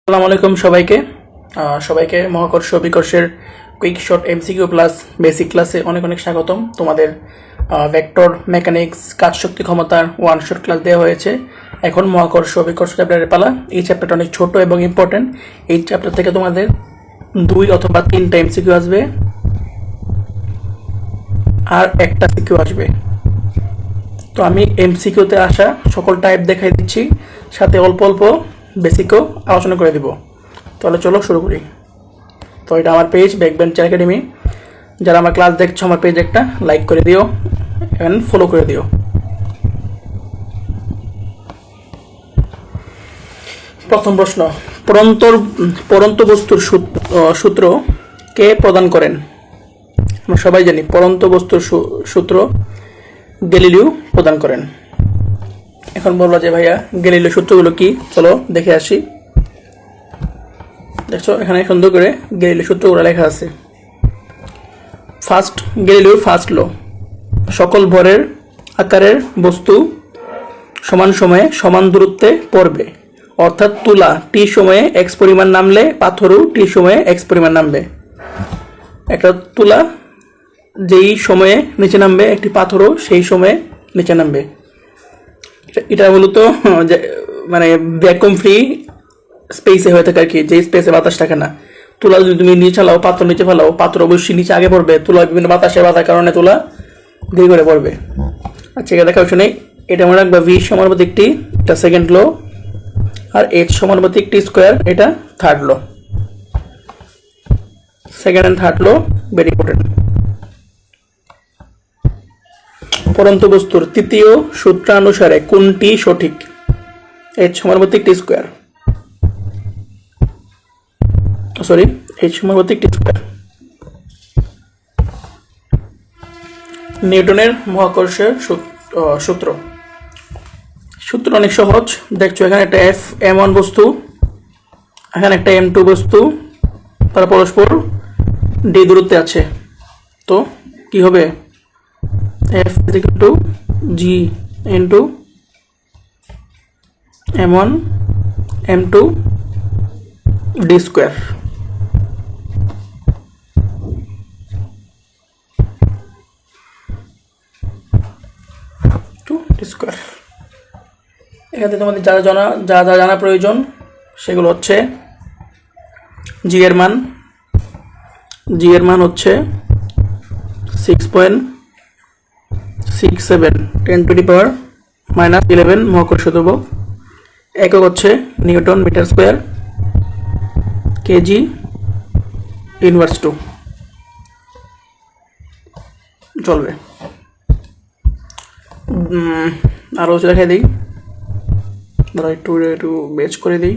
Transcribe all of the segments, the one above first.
আসসালামু আলাইকুম সবাইকে সবাইকে মহাকর্ষ বিকর্ষের quick short MCQ plus basic ক্লাসে অনেক অনেক স্বাগতম। তোমাদের ভেক্টর মেকানিক্স কাজ শক্তি ক্ষমতার ওয়ান শর্ট ক্লাস দেওয়া হয়েছে। এখন মহাকর্ষ বিকর্ষ চ্যাপ্টারের পালা। এই চ্যাপ্টারটা অনেক ছোট এবং ইম্পর্টেন্ট। এই চ্যাপ্টার থেকে তোমাদের 2 অথবা 3টা এমসিকিউ আসবে আর একটা সিকিউ আসবে। তো আমি এমসিকিউতে আসা সকল টাইপ দেখাই দিচ্ছি, সাথে অল্প অল্প বেসিকও আলোচনা করে দিব। তাহলে চলো শুরু করি। তো এটা আমার পেজ ব্যাকবেঞ্চার একাডেমি। যারা আমার ক্লাস দেখছো আমার পেজ একটা লাইক করে দিও এন্ড ফলো করে দিও। প্রথম প্রশ্ন, পরন্ত বস্তুর সূত্র কে প্রদান করেন? আমরা সবাই জানি পরন্ত বস্তুর সূত্র গ্যালিলিও প্রদান করেন। এখন বলবো যে ভাইয়া গ্যালিলিও সূত্রগুলো কি, চলো দেখে আসি। দেখছো এখানে সুন্দর করে গ্যালিলিও সূত্রগুলো লেখা আছে। গ্যালিলিওর ফার্স্ট ল, সকল ভরের আকারের বস্তু সমান সময়ে সমান দূরত্বে পড়বে। অর্থাৎ তুলা টি সময়ে এক্স পরিমাণ নামলে পাথরও টি সময়ে এক্স পরিমাণ নামবে। একটা তুলা যেই সময়ে নিচে নামবে, একটি পাথরও সেই সময়ে নিচে নামবে। এটা মূলত মানে ভ্যাকুয়াম ফ্রি স্পেসে হয়ে থাকে আর কি, যে স্পেসে বাতাস থাকে না। তুলা যদি তুমি নিচে চালাও, পাথর নিচে ফেলাও, পাথর অবশ্যই নিচে আগে পড়বে। তুলা বিভিন্ন বাতাসে বাধার কারণে তুলা ধীরে করে পড়বে। আচ্ছা, এটা দেখা হচ্ছে নেই। এটা মনে রাখবে ভি সমানুপাতিক টি, এটা সেকেন্ড ল, আর এইচ সমানুপাতিক টি স্কোয়ার, এটা third law. Second and third law very important. পরন্ত বস্তুর তৃতীয় সূত্রানুসারে কোনটি সঠিক? এইচ সমানুপাতিক টি স্কোয়ার, এইচ সমানুপাতিক টি স্কোয়ার। নিউটনের মহাকর্ষের সূত্র অনেক সহজ। দেখছো এখানে একটা m1 বস্তু, এখানে একটা m2 বস্তু, তারা পরস্পর d দূরত্বে আছে। তো কি হবে? F = g into m1 m2 d square. এখান থেকে তোমাদের যা জানা প্রয়োজন সেগুলো হচ্ছে জি এর মান হচ্ছে 6.67 10⁻⁻11 মহাকর্ষ ধ্রুবক। একক হচ্ছে newton metre square, KG inverse 2 চলবে। আরও দেখাই দিই, ধরো একটু বেচ করে দিই।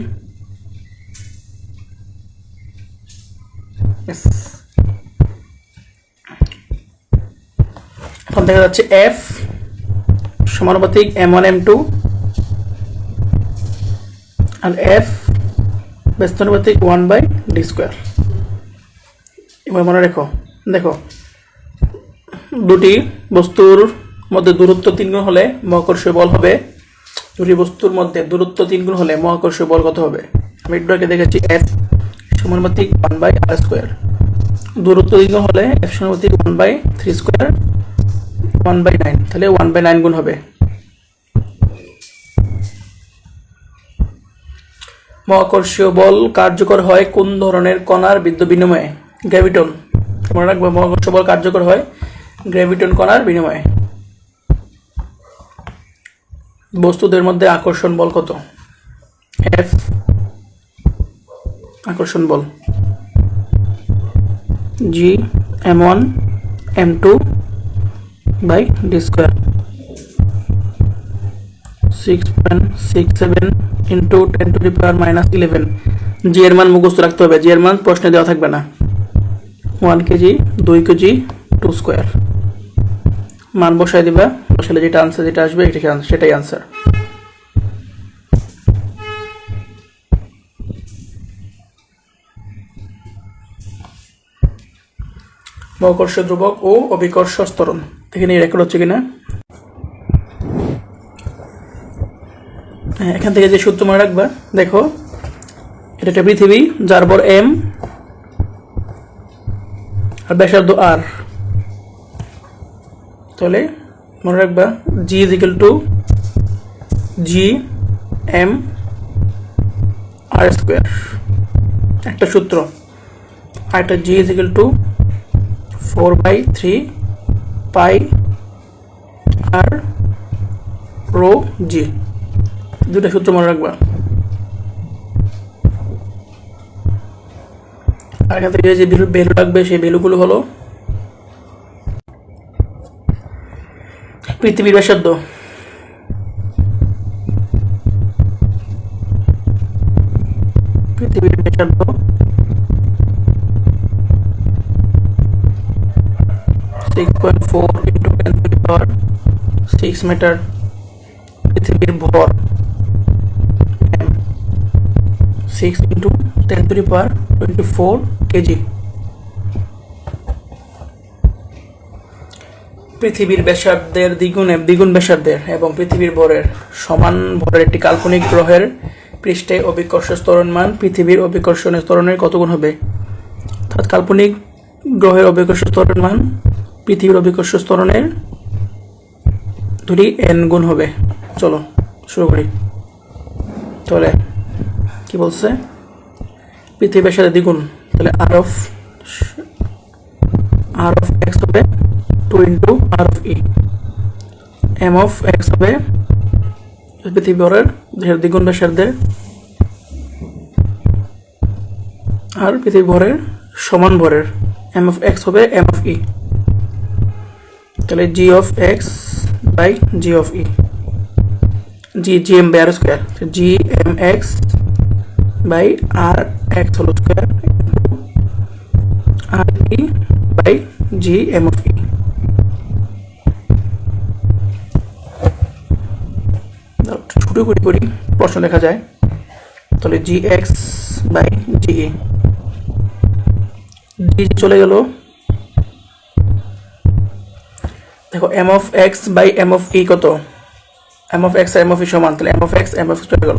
এখন দেখা যাচ্ছে এফ সমানুপাতিক m1 m2 আর এফ ব্যস্তানুপাতিক 1/d স্কোয়ার। এবার মনে রেখো, দেখো দুটি বস্তুর মধ্যে দূরত্ব 3 গুণ হলে মহাকর্ষীয় বল হবে। দুটি বস্তুর মধ্যে দূরত্ব 3 গুণ হলে মহাকর্ষীয় বল কত হবে? আমি একটু আগে দেখেছি এফ সমানুপাতিক 1/r স্কোয়ার। দূরত্ব 3 গুণ হলে এফ সমানুপাতিক 1/3 স্কোয়ার 1/9, তাহলে 1/9 গুণ হবে। মহাকর্ষীয় বল কার্যকর হয় কোন ধরনের কণার বিদ্যুৎ বিনিময়ে? গ্র্যাভিটন। মনে রাখবো মহাকর্ষীয় বল কার্যকর হয় গ্র্যাভিটন কণার বিনিময়ে। বস্তুদের মধ্যে আকর্ষণ বল কত? এফ আকর্ষণ বল জি m1 m2 by d square 6.67 into 10⁻⁻11। জি এর মান মুখস্থ রাখতে হবে। জি এর মান প্রশ্নে দেওয়া থাকবে না। 1 কেজি 2 কেজি 2 স্কোয়ার মান বসাই দিবা। বসালে যেটা আনসার যেটা আসবে সেটাই আনসার। মহাকর্ষ ধ্রুবক ও অভিকর্ষ ত্বরণ এখানে রেকর্ড হচ্ছে কিনা। এখান থেকে যে সূত্র মনে রাখবা, দেখো এটা একটা পৃথিবী যার ভর m আর ব্যাসার্ধ r। তাহলে মনে রাখবা g is equal to g m r square, একটা সূত্র। আর একটা g is equal to 4/3 pi আর রো জি, দুটা সূত্র মনে রাখবা। আর এখান থেকে যে ভ্যালু লাগবে সেই ভ্যালুগুলো হলো পৃথিবীর ব্যাসার্ধ, পৃথিবীর ব্যাসার্ধ 6.4 into 10 to the power 6 metre. পৃথিবীর ভর 6 into 10 to the power 24 KG. পৃথিবীর ব্যাসার্ধের দ্বিগুণ ব্যাসার্ধের এবং পৃথিবীর ভরের সমান ভরের একটি কাল্পনিক গ্রহের পৃষ্ঠে অভিকর্ষ ত্বরণমান পৃথিবীর অভিকর্ষ ত্বরণের কত গুণ হবে? অর্থাৎ কাল্পনিক গ্রহের অভিকর্ষ ত্বরণমান পৃথিবীর অভিকর্ষ ত্বরণের ধরি n গুণ হবে। চলো শুরু করি। তাহলে কি বলছে? পৃথিবীর ব্যাসার্ধের দ্বিগুণ, তাহলে r of x হবে 2 into r of e, m of x হবে পৃথিবী ভরের দ্বিগুণ ব্যাসার্ধের আর পৃথিবী ভরের সমান ভরের m of x হবে m of e, তাহলে g of x by g of e, gm by r square, gm x by r x whole square r e by gm of e। ছোট করি প্রশ্ন দেখা যায়। তাহলে gx by ge, g চলে গেল, দেখো m of x by m of e কত? m of x R m of e সমান, তাহলে m of x m of x চলে গেল,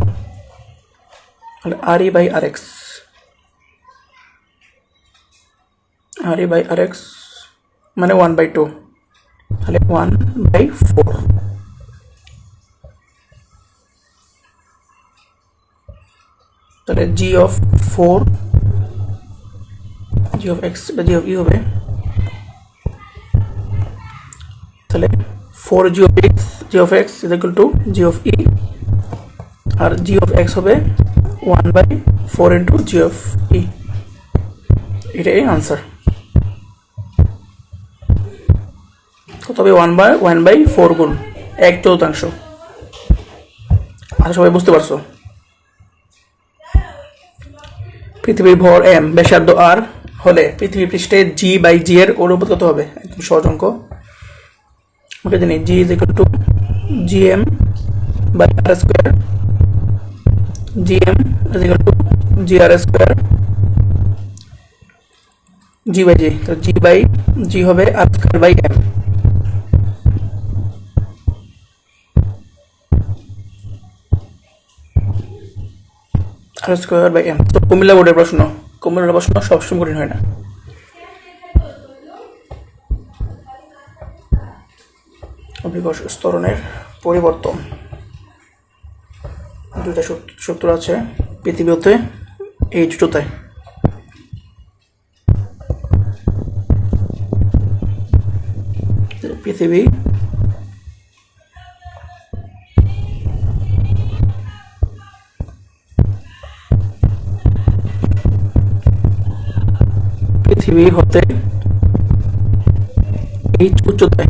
তাহলে re by rx, re by rx মানে 1/2, তাহলে 1/4। তাহলে g of 4 g of x বা g of e হবে, তাহলে 4 g of x is equal to g of e R g of x হবে 1/4 into g of e, এটাই answer. কত হবে? 1/4 গুণ 1/4। আচ্ছা সবাই বুঝতে পারছো? পৃথিবীর ভর m ব্যাসার্ধ r হলে পৃথিবী পৃষ্ঠে g বাই g এর অনুপাত কত হবে? একদম সহজ অঙ্ক। আমরা জানি g is equal to gm by r square, gm is equal to gr square, g by g, তো g by g হবে r square by m। r square by m। তো কুমিল্লা বোর্ডের প্রশ্ন, কুমিল্লার প্রশ্ন সবসময় কঠিন হয় না। অভিকর্ষ ত্বরণের পরিবর্তন, দুইটা সূত্র আছে পৃথিবীতে এই দুটোতে। পৃথিবী পৃথিবী হতে এই উচ্চতায়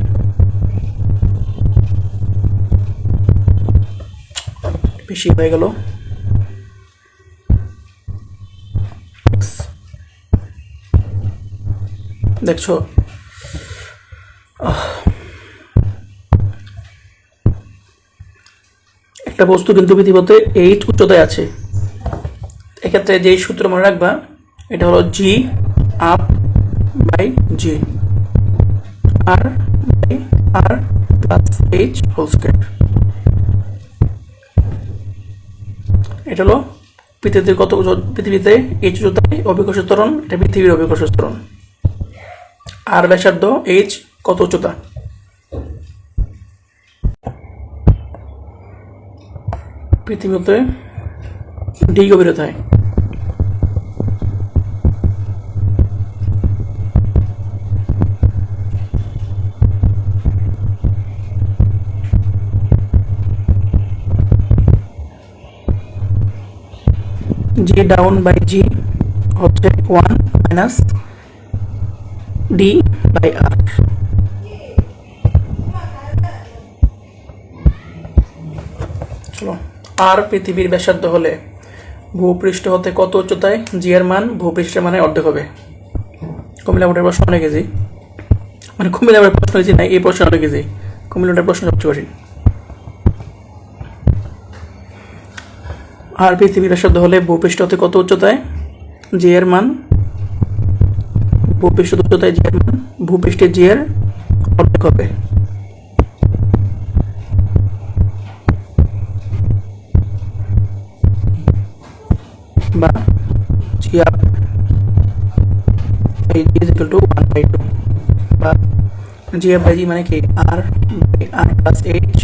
বেশি হয়ে গেল, দেখছো? একটা বস্তু কিন্তু পৃথিবীতে এই উচ্চতায় আছে, এক্ষেত্রে যেই সূত্র মনে রাখবা এটা হলো g up by g r by r plus h whole square। এটা হলো পৃথিবীতে এইচ উচ্চতায় অভিকর্ষ ত্বরণ, এটা পৃথিবীর অভিকর্ষ ত্বরণ। আর ব্যাসার্ধ, এইচ কত উচ্চতা? পৃথিবীতে D গভীরতায়। G down by g হচ্ছে 1 মাইনাস ডি বাই আর। চলো, আর পৃথিবীর ব্যাসার্ধ হলে ভূপৃষ্ঠ হতে কত উচ্চতায় জি এর মান ভূপৃষ্ঠের মানে অর্ধেক হবে? কুমিল্লা বোর্ডের প্রশ্ন অনেক ইজি, মানে কুমিল্লা বোর্ডের প্রশ্ন ইজি না, এই প্রশ্ন অনেক ইজি। কুমিল্লা বোর্ডের প্রশ্ন সবচেয়ে কঠিন। আর পৃথিবীর ব্যাসার্ধ হলে ভূপৃষ্ঠ হতে কত উচ্চতায় জি এর মান, ভূপৃষ্ঠ উচ্চতায় জি এর মান ভূপৃষ্ঠে জি এর অর্ধেক হবে। বা g up by g is equal to 1/2, বা জি আপ বাই জি মানে কি r by r plus h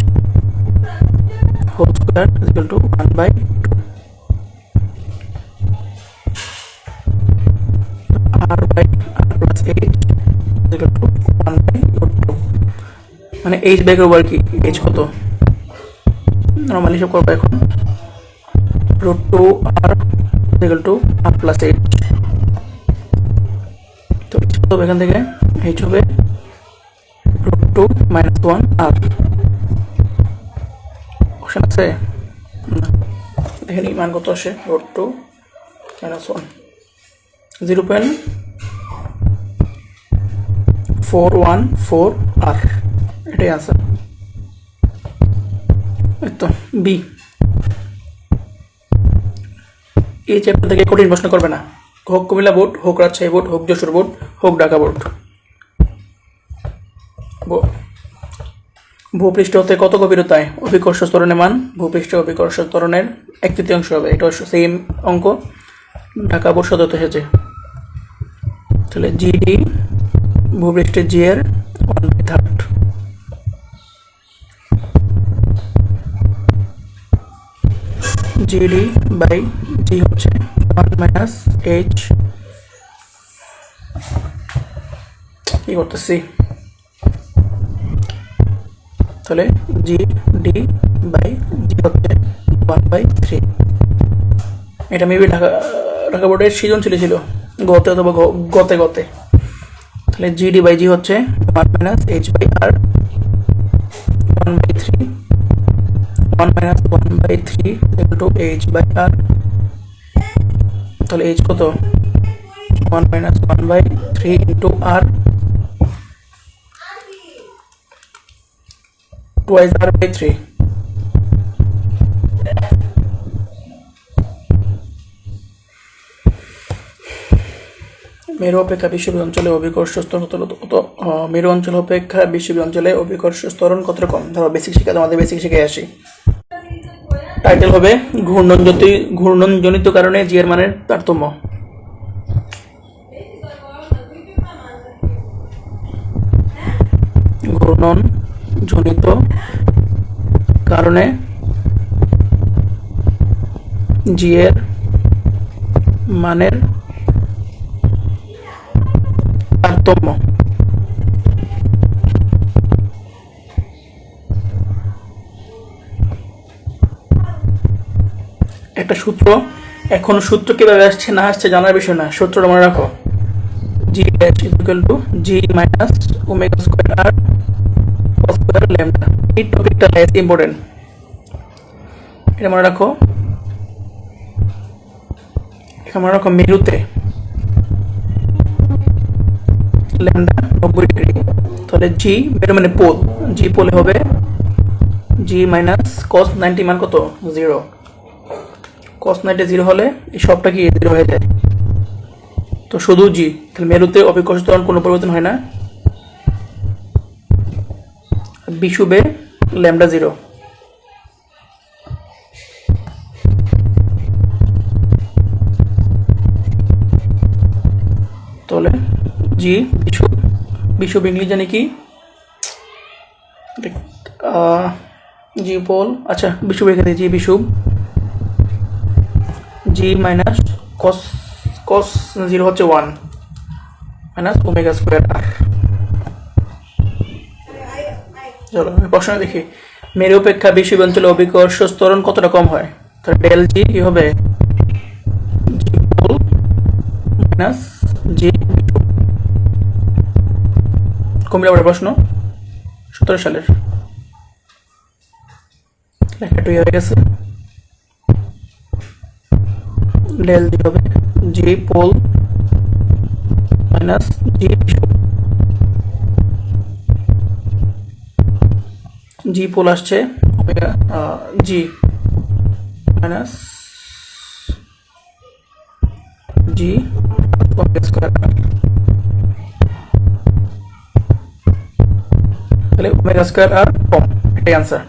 whole square is equal to 1/2। R by r plus h is equal to 1/2, মানে এইচ বাই করবো আর কি, H কত normally সব করবো এখন, √2 r is equal to r plus h. তো এইচ কত হবে এখান থেকে? এইচ হবে √2 মাইনাস 1 আর। অপশন আছে না, দেখে নিই মান কত আসে। √2 মাইনাস 1 0.414 আর, এটাই আছে। এই তো বি। এই চ্যাপ্টার থেকে কঠিন প্রশ্ন করবে না, হোক কুমিল্লা বোর্ড, হোক রাজশাহী বোর্ড, হোক যশোর বোর্ড, হোক ঢাকা বোর্ড। ভূপৃষ্ঠ হতে কত গভীরতায় অভিকর্ষ ত্বরণের মান? ভূপৃষ্ঠ অভিকর্ষ ত্বরণের 1/3 হবে। এটা সেম অঙ্ক ঢাকা বোর্ড সদতে এসেছে। তাহলে জিডি ভূপৃষ্ঠের জি এর 1/3। জিডি বাই জি হচ্ছে 1 মাইনাস এইচ, কি করতেছি, তাহলে জি ডি বাই জি হচ্ছে 1/3। এটা মেবি ঢাকা বোর্ডের সৃজনশীল ছিল, গতে অথবা গতে গতে। তাহলে জিডি বাই জি হচ্ছে 1 minus h by r 1/3, 1 minus 1/3 equal to h by r. তাহলে এইচ কত? 1 মাইনাস 1/3 ইন্টু আর, twice r/3। মেরু অপেক্ষা বিশ্ববি অঞ্চলে অভিকর্ষ ত্বরণ মেরু অঞ্চল অপেক্ষা বিশ্ববি অঞ্চলে অভিকর্ষ ত্বরণ কত রকম? ধরো বেসিক শিক্ষা, তোমাদের বেসিক শিখে আসি। টাইটেল হবে ঘূর্ণনজনিত কারণে জি এর মানের তারতম্য। ঘূর্ণনজনিত কারণে জি এর মানের তারতম্য। একটা সূত্র, এখন সূত্র কিভাবে আসছে না আসছে জানার বিষয় না, সূত্রটা মনে রাখো। G dash equal to g minus omega square r cos square lambda. এই টপিকটা লেস ইম্পর্টেন্ট, এটা মনে রাখো। এটা মনে রাখো, মেরুতে ল্যামডা 90 ডিগ্রি, তাহলে জি মেরু মানে পোল, জি পোলে হবে জি মাইনাস কস 90 মান কত? 0। কস 90 0 হলে এই সবটা কি 0 হয়ে যায়, তো শুধু জি। তাহলে মেরুতে অভিকর্ষ ত্বরণ কোনো পরিবর্তন হয় না, বিষুবে ল্যামডা 0। জি বিষুব। বিষুব ইংলিশ জানি কি? জি পোল। আচ্ছা বিষুব এখানে জি বিষুব। জি মাইনাস কস কস 0 হচ্ছে 1 মাইনাস ওমেগা স্কোয়ার আর। চলো আমি প্রশ্ন দেখি। মেরু অপেক্ষা বিষুব অঞ্চলে অভিকর্ষ ত্বরণ কতটা কম হয়? তো ডেল জি কি হবে? জি পোল মাইনাস জি কুমিল্লা বোর্ডের প্রশ্ন 17 সালের। লেখাটি হয়ে গেছে। ডেল জি হবে জি পোল মাইনাস জি বিষুব। জি পোল আসছে ওমেগা জি মাইনাস জি ওমেগা স্কোয়ার আর। তাহলে ওমেগা স্কোয়ার আর কম, এটাই আনসার।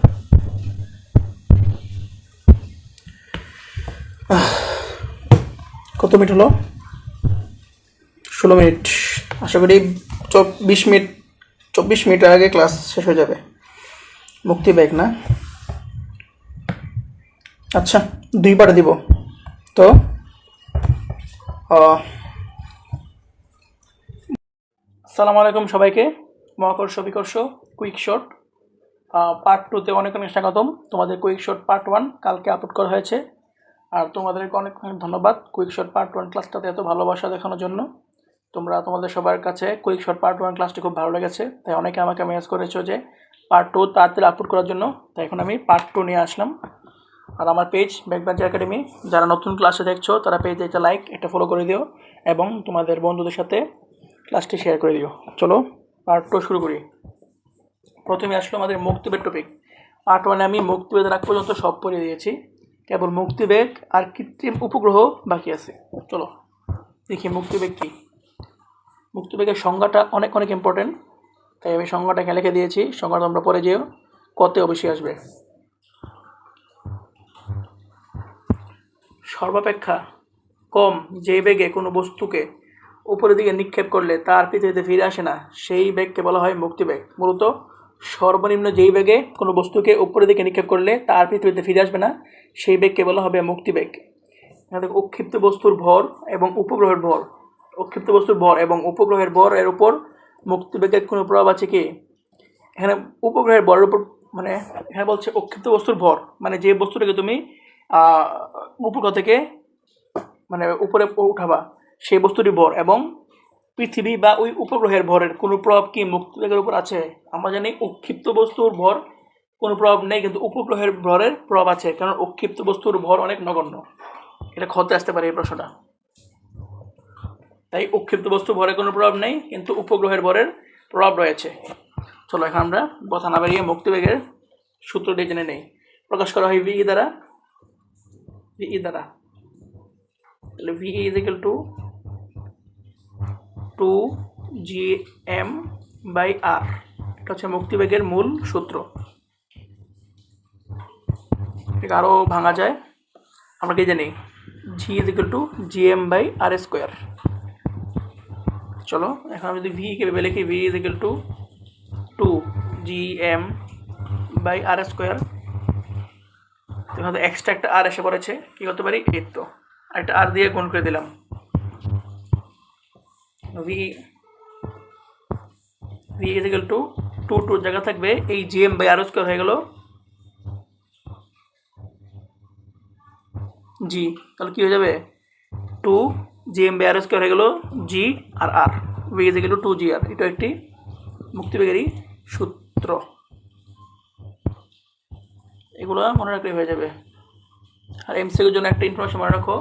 কত মিনিট হলো? 16 মিনিট। আশা করি 20 মিনিট 24 মিনিটের আগে ক্লাস শেষ হয়ে যাবে। মুক্তি ব্যাগ না? আচ্ছা 2 পার্টে দিব। তো আসসালামু আলাইকুম সবাইকে। মহাকর্ষ বিকর্ষ কুইক শট পার্ট 2তে অনেক অনেক স্বাগতম। তোমাদের কুইক শট পার্ট 1 কালকে আপলোড করা হয়েছে। আর তোমাদেরকে অনেক অনেক ধন্যবাদ কুইক শট পার্ট 1 ক্লাসটাতে এত ভালোবাসা দেখানোর জন্য। তোমাদের সবার কাছে কুইক শট পার্ট 1 ক্লাসটি খুব ভালো লেগেছে, তাই অনেকে আমাকে মেসেজ করেছো যে পার্ট 2 তাড়াতাড়ি আপলোড করার জন্য। তাই এখন আমি পার্ট 2 নিয়ে আসলাম। আর আমার পেজ ব্যাকবেঞ্চার একাডেমি, যারা নতুন ক্লাসে দেখছো তারা পেজে একটা লাইক, একটা ফলো করে দিও এবং তোমাদের বন্ধুদের সাথে ক্লাসটি শেয়ার করে দিও। চলো পার্ট 2 শুরু করি। প্রথমে আসলো আমাদের মুক্তিবেগ টপিক। পার্ট 1 আমি মুক্তিবেগের আগ পর্যন্ত সব পড়িয়ে দিয়েছি, কেবল মুক্তিবেগ আর কৃত্রিম উপগ্রহ বাকি আছে। চলো দেখি মুক্তিবেগ কী। মুক্তিবেগের সংজ্ঞাটা অনেক অনেক ইম্পর্টেন্ট, তাই আমি সংজ্ঞাটাকে লিখে দিয়েছি। সংজ্ঞাটা আমরা পরে যেও, কতে অবশ্যই আসবে। সর্বাপেক্ষা কম যে বেগে কোনো বস্তুকে উপরের দিকে নিক্ষেপ করলে তার পৃথিবীতে ফিরে আসে না, সেই বেগকে বলা হয় মুক্তিবেগ। মূলত সর্বনিম্ন যেই বেগে কোনো বস্তুকে উপরের দিকে নিক্ষেপ করলে তার পৃথিবীতে ফিরে আসবে না, সেই বেগকে বলা হবে মুক্তিবেগ। এখানে উৎক্ষিপ্ত বস্তুর ভর এবং উপগ্রহের ভর, উৎক্ষিপ্ত বস্তুর ভর এবং উপগ্রহের ভর এর উপর মুক্তিবেগের কোনো প্রভাব আছে কি? এখানে উপগ্রহের ভরের উপর, মানে এখানে বলছে উৎক্ষিপ্ত বস্তুর ভর, মানে যে বস্তুটাকে তুমি উপগ্রহ থেকে মানে উপরে উঠাবা সেই বস্তুটির ভর, এবং পৃথিবী বা ওই উপগ্রহের ভরের কোনো প্রভাব কি মুক্তিবেগের উপর আছে? আমরা জানি উৎক্ষিপ্ত বস্তুর ভর কোনো প্রভাব নেই, কিন্তু উপগ্রহের ভরের প্রভাব আছে, কারণ উৎক্ষিপ্ত বস্তুর ভর অনেক নগণ্য। এটা খতে আসতে পারে এই প্রশ্নটা। তাই উৎক্ষিপ্ত বস্তুর ভরের কোনো প্রভাব নেই, কিন্তু উপগ্রহের ভরের প্রভাব রয়েছে। চলো এখন আমরা কথা না বাড়িয়ে মুক্তিবেগের সূত্রটি জেনে নেই। প্রকাশ করা হয় ভিই দ্বারা। তাহলে V is equal two 2gm/r। এটা হচ্ছে মুক্তিবেগের মূল সূত্র। এটা আরও ভাঙা যায়, আমরা কি জানি জি ইজ ইকুয়াল টু gm/r²। চলো এখন আমি যদি ভি কে ভেবে লিখি, V is equal two 2gm/r²। এখানে এক্সট্রা একটা আর এসে পড়েছে, কি করতে পারি, এই তো একটা আর দিয়ে গুণ করে দিলাম। ভি ইজ ইকুয়াল টু 2 জায়গা থাকবে, এই gm/r² হয়ে গেল জি। তাহলে কী হয়ে যাবে, 2gm/r² হয়ে গেল g r r. V is equal to 2gr। এটা একটি মুক্তিবেগেরই সূত্র, এগুলো মনে রাখলে হয়ে যাবে। আর এমসিকিউর জন্য একটা ইনফরমেশন মনে রাখো,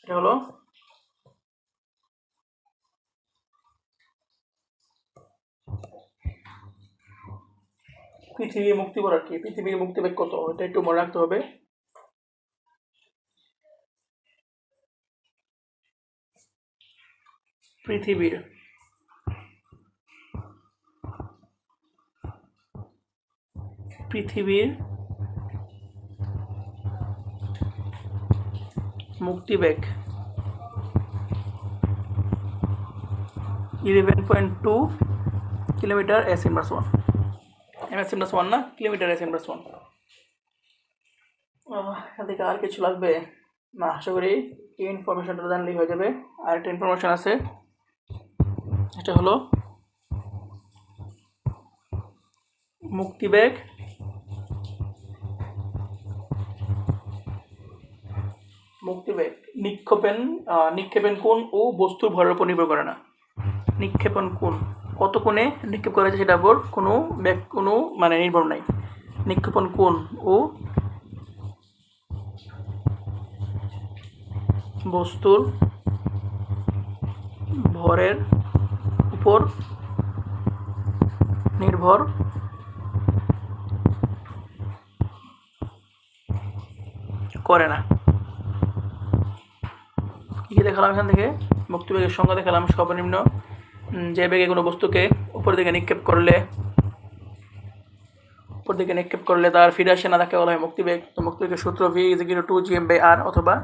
এটা হলো পৃথিবীর মুক্তিবেগ আর কি, পৃথিবীর মুক্তিবেগ কত, এটা একটু মনে রাখতে হবে। পৃথিবীর মুক্তিবেগ 11.2 kilometre s inverse 1, ms inverse 1 না, কিলোমিটার s ইনভার্স 1। এখান থেকে আর কিছু লাগবে না, আশা করি এই ইনফরমেশনটা জানলেই হয়ে যাবে। আর একটা ইনফরমেশন আছে, এটা হলো মুক্তিবেগ নিক্ষেপণ কোণ ও বস্তুর ভরের উপর নির্ভর করে না। নিক্ষেপণ কোণ কত কোণে নিক্ষেপ করা যায় সেটার উপর কোনো নির্ভর নাই। নিক্ষেপণ কোণ ও বস্তুর ভরের উপর নির্ভর করে না। কী দেখালাম এখান থেকে? মুক্তিবেগের সংজ্ঞা দেখালাম, সর্বনিম্ন যে বেগে কোনো বস্তুকে উপর দিকে নিক্ষেপ করলে তার ফিরে আসে না, তাকে বলা হয় মুক্তিবেগ। তো মুক্তিবেগের সূত্র v=2gm/r অথবা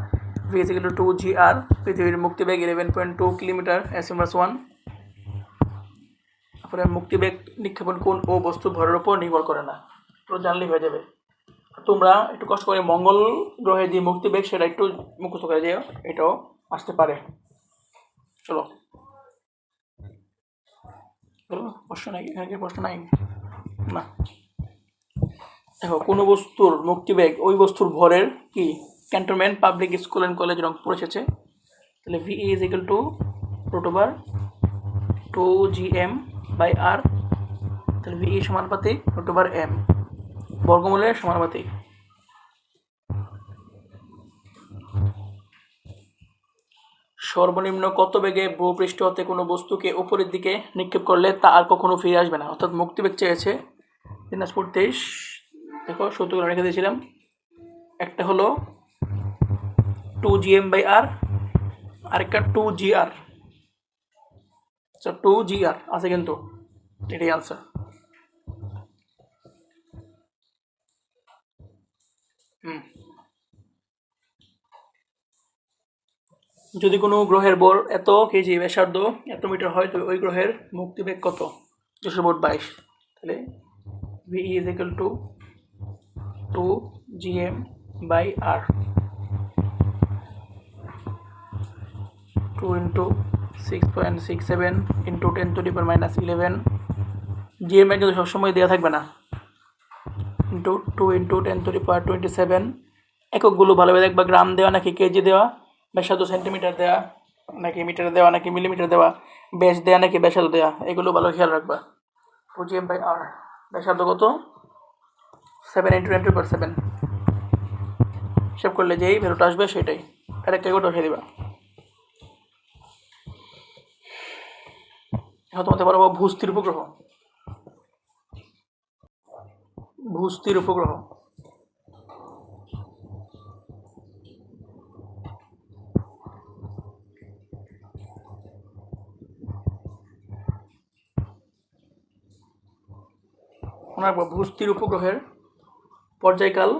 v=2gr। পৃথিবীর মুক্তিবেগ 11.2 কিলোমিটার s ইনভার্স 1। তারপরে মুক্তিবেগ নিক্ষেপণ কোণ ও বস্তু ভরের উপর নির্ভর করে না, তো জানলেই হয়ে যাবে। তোমরা একটু কষ্ট করে মঙ্গল গ্রহে যে মুক্তিবেগ সেটা একটু মুখস্থ করে যেও, এটাও আসতে পারে। চলো প্রশ্ন নাই, এখানে কি প্রশ্ন নাই না? দেখো, কোনো বস্তুর মুক্তিবেগ ওই বস্তুর ভরের কি cantonment public school and college Rangpur এসেছে। তাহলে v=2gm/r। তাহলে v সমানুপাতিক √m, বর্গমূলের সমানুপাতিক। সর্বনিম্ন কত বেগে ভূপৃষ্ঠ হতে কোনো বস্তুকে উপরের দিকে নিক্ষেপ করলে তা আর কখনো ফিরে আসবে না? অর্থাৎ মুক্তিবেগ চেয়েছে দিনাজপুর 23। দেখো সূত্রগুলো রেখে দিয়েছিলাম, একটা হলো 2gm/r, আরেকটা 2gr। আচ্ছা 2gr আছে কিন্তু, এটাই আনসার। যদি কোনো গ্রহের ভর এত কেজি, ব্যাসার্ধ এত মিটার হয়, তবে ওই গ্রহের মুক্তিবেগ কত? 222। তাহলে v=2gm/r, 2 × 6.67 × 10⁻11। gm এর কিন্তু সবসময় দেওয়া থাকবে না, ইন্টু 2 × 10⁻27। এককগুলো ভালোভাবে দেখবা, গ্রাম দেওয়া নাকি কেজি দেওয়া, ব্যাসার্ধ সেন্টিমিটার দেওয়া নাকি মিটার দেওয়া নাকি মিলিমিটার দেওয়া, ব্যাস দেওয়া নাকি ব্যাসার্ধ দেওয়া, এগুলো ভালো খেয়াল রাখবা। 2gm/r, ব্যাসার্ধ কত? 7 × 10⁻7। হিসাব করলে যেই ভ্যালুটা আসবে সেটাই আরেকটা করে বসিয়ে দিবা। এখন তোমাদের বলবো ভূস্থির উপগ্রহ। ভূস্থির উপগ্রহের পর্যায়কাল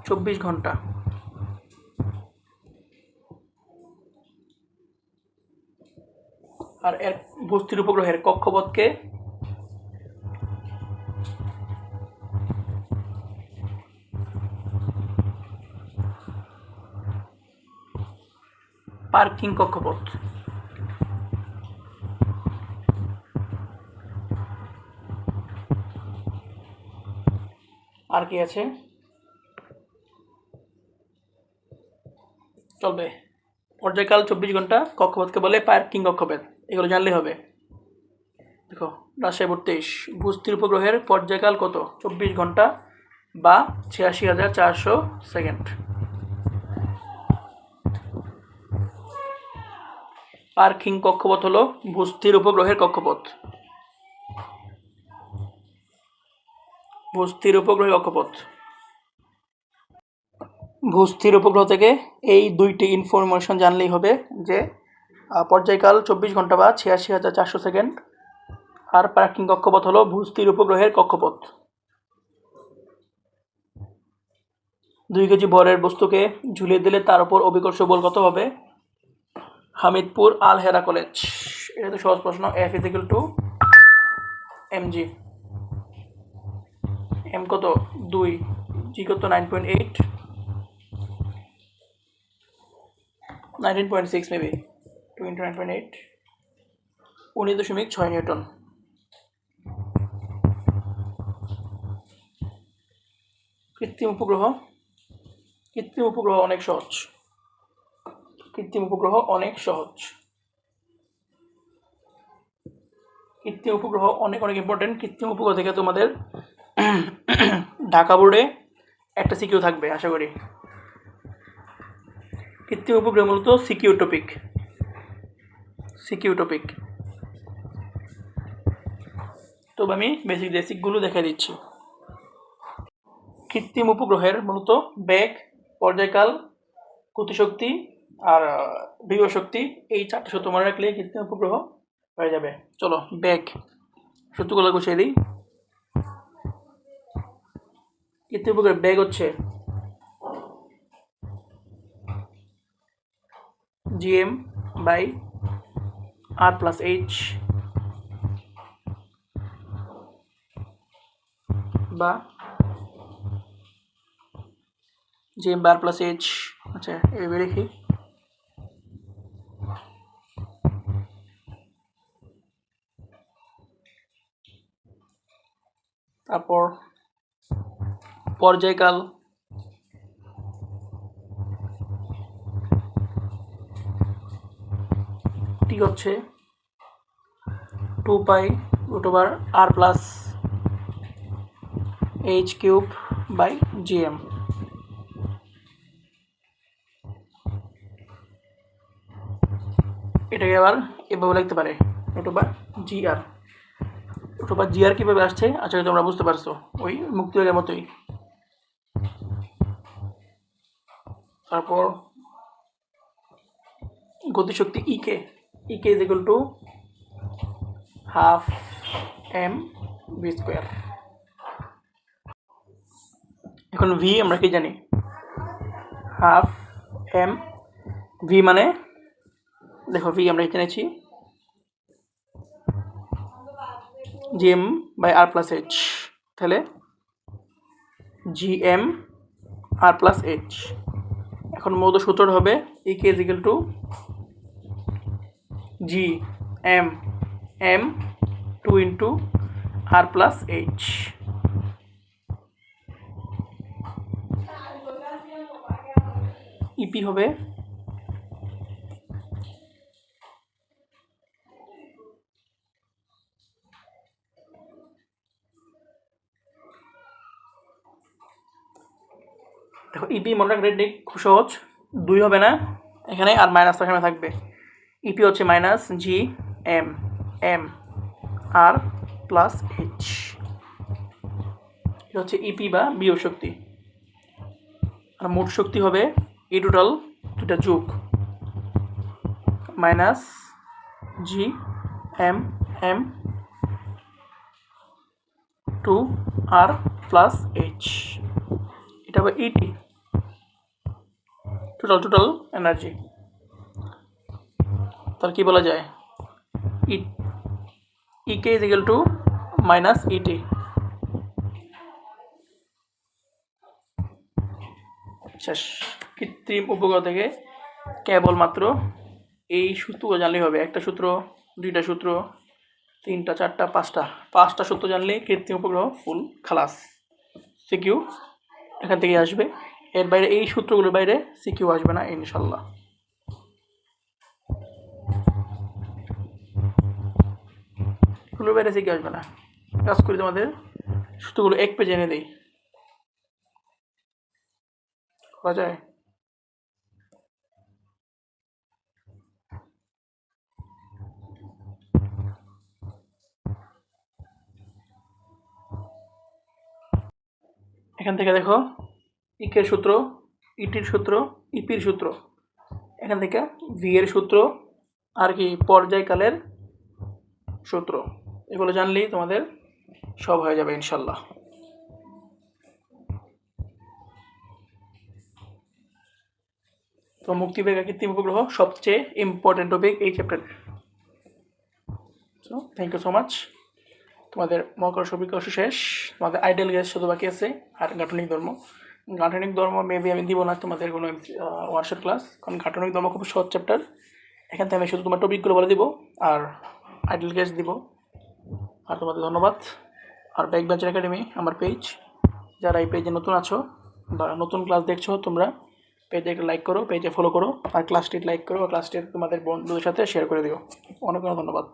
24 ঘন্টা। আর এর ভূস্থির উপগ্রহের কক্ষপথকে পার্কিং কক্ষপথ। আর কি আছে? চলবে, পর্যায়কাল 24 ঘন্টা, কক্ষপথকে বলে পার্কিং কক্ষপথ, এগুলো জানলে হবে। দেখো রাজশাহী 23, ভূস্থির উপগ্রহের পর্যায়কাল কত? 24 ঘন্টা বা 86,400 সেকেন্ড। পার্কিং কক্ষপথ হলো ভূস্থির উপগ্রহের কক্ষপথ। ভূস্থির উপগ্রহ থেকে এই দুইটি ইনফরমেশন জানলেই হবে, যে পর্যায়কাল 24 ঘন্টা বা 86,400 সেকেন্ড, আর পার্কিং কক্ষপথ হলো ভূস্থির উপগ্রহের কক্ষপথ। 2 কেজি ভরের বস্তুকে ঝুলিয়ে দিলে তার উপর অভিকর্ষ বল কত হবে? হামিদপুর আল হেরা কলেজ। এটা তো সহজ প্রশ্ন। F = mg। m কত 2, g কত 9.8, 19.6 মেবি, 2 × 9.8, 19.6 নিউটন। কৃত্রিম উপগ্রহ অনেক সহজ। কৃত্রিম উপগ্রহ অনেক ইম্পর্টেন্ট। কৃত্রিম উপগ্রহ থেকে তোমাদের ঢাকা বোর্ডে একটা সিকিউ থাকবে আশা করি। কৃত্রিম উপগ্রহ মূলত সিকিউ টপিক। তবে আমি বেসিকগুলো দেখাই দিচ্ছি। কৃত্রিম উপগ্রহের মূলত বেগ, পর্যায়কাল, গতিশক্তি আর বিভব শক্তি, এই 4টে সূত্র মনে রাখলে কৃত্রিম উপগ্রহ হয়ে যাবে। চলো বেগ সূত্রগুলো গুছিয়ে দিই। কৃত্রিম উপগ্রহের বেগ হচ্ছে gm/r+h বা gm/r+h। আচ্ছা এভাবে লিখি। তারপর পর্যায়কাল t হচ্ছে 2π√r+h³ এটাকে আবার এভাবে লিখতে পারে √gr কিভাবে আসছে আশা করি তোমরা বুঝতে পারছো, ওই মুক্তিযোগের মতোই। তারপর গতিশক্তি ek = ½ mv²। এখন v আমরা কি জানি? ½ mv মানে দেখো v আমরা জেনেছি gm/r+h, তাহলে gm/r+h। এখন মূলত সূত্রটা হবে ek = gm/m2 × r+h। ep হবে দেখো ইপি মনে রাখলে খুব সহজ, 2 হবে না এখানে, আর মাইনাস এখানে থাকবে। ইপি হচ্ছে -gm/m/r+h। এটা হচ্ছে ইপি বা বিভব শক্তি। আর মোট শক্তি হবে এই টোটাল দুটা যোগ -gm/m2r+h। এটা হবে ইটি, টোটাল এনার্জি। তার কি বলা যায়? ek = -et। শেষ। কৃত্রিম উপগ্রহ থেকে কেবলমাত্র এই সূত্রগুলো জানলেই হবে। একটা সূত্র, 2টা সূত্র, 3টা, 4টা, 5টা সূত্র জানলেই কৃত্রিম উপগ্রহ ফুল খালাস। সিকিউ এখান থেকে আসবে, এর বাইরে এই সূত্রগুলোর বাইরে সিকিউ আসবে না ইনশাল্লাহ। এগুলোর বাইরে সিকিউ আসবে না। কাজ করি তোমাদের সূত্রগুলো 1 পেজে এনে দিই, করা যায়? এখান থেকে দেখো ইকের সূত্র, ইটির সূত্র, ইপির সূত্র, এখান থেকে ভি এর সূত্র আর কি পর্যায়কালের সূত্র, এগুলো জানলেই তোমাদের সব হয়ে যাবে ইনশাল্লাহ। তো মুক্তিবেগ কৃত্রিম উপগ্রহ সবচেয়ে ইম্পর্টেন্ট টপিক এই চ্যাপ্টারে। So thank you so much. তোমাদের মহাকর্ষ বিকর্ষ শেষ, তোমাদের আইডিয়াল গ্যাস শুধু বাকি আছে আর গাঠনিক ধর্ম মেবি আমি দিব না তোমাদের কোনো ওয়ার্কশপ ক্লাস, কারণ গাঠনিক ধর্ম খুব সহজ চ্যাপ্টার। এখান থেকে আমি শুধু তোমার টপিকগুলো বলে দিব আর আইডিয়াল গ্যাস দিব। আর তোমাদের ধন্যবাদ। আর ব্যাক বেঞ্চার একাডেমি আমার পেজ, যারা এই পেজে নতুন আছো বা নতুন ক্লাস দেখছো তোমরা পেজে একটা লাইক করো, পেজে ফলো করো, আর ক্লাসটি লাইক করো, ক্লাসটি তোমাদের বন্ধুদের সাথে শেয়ার করে দিও। অনেক অনেক ধন্যবাদ।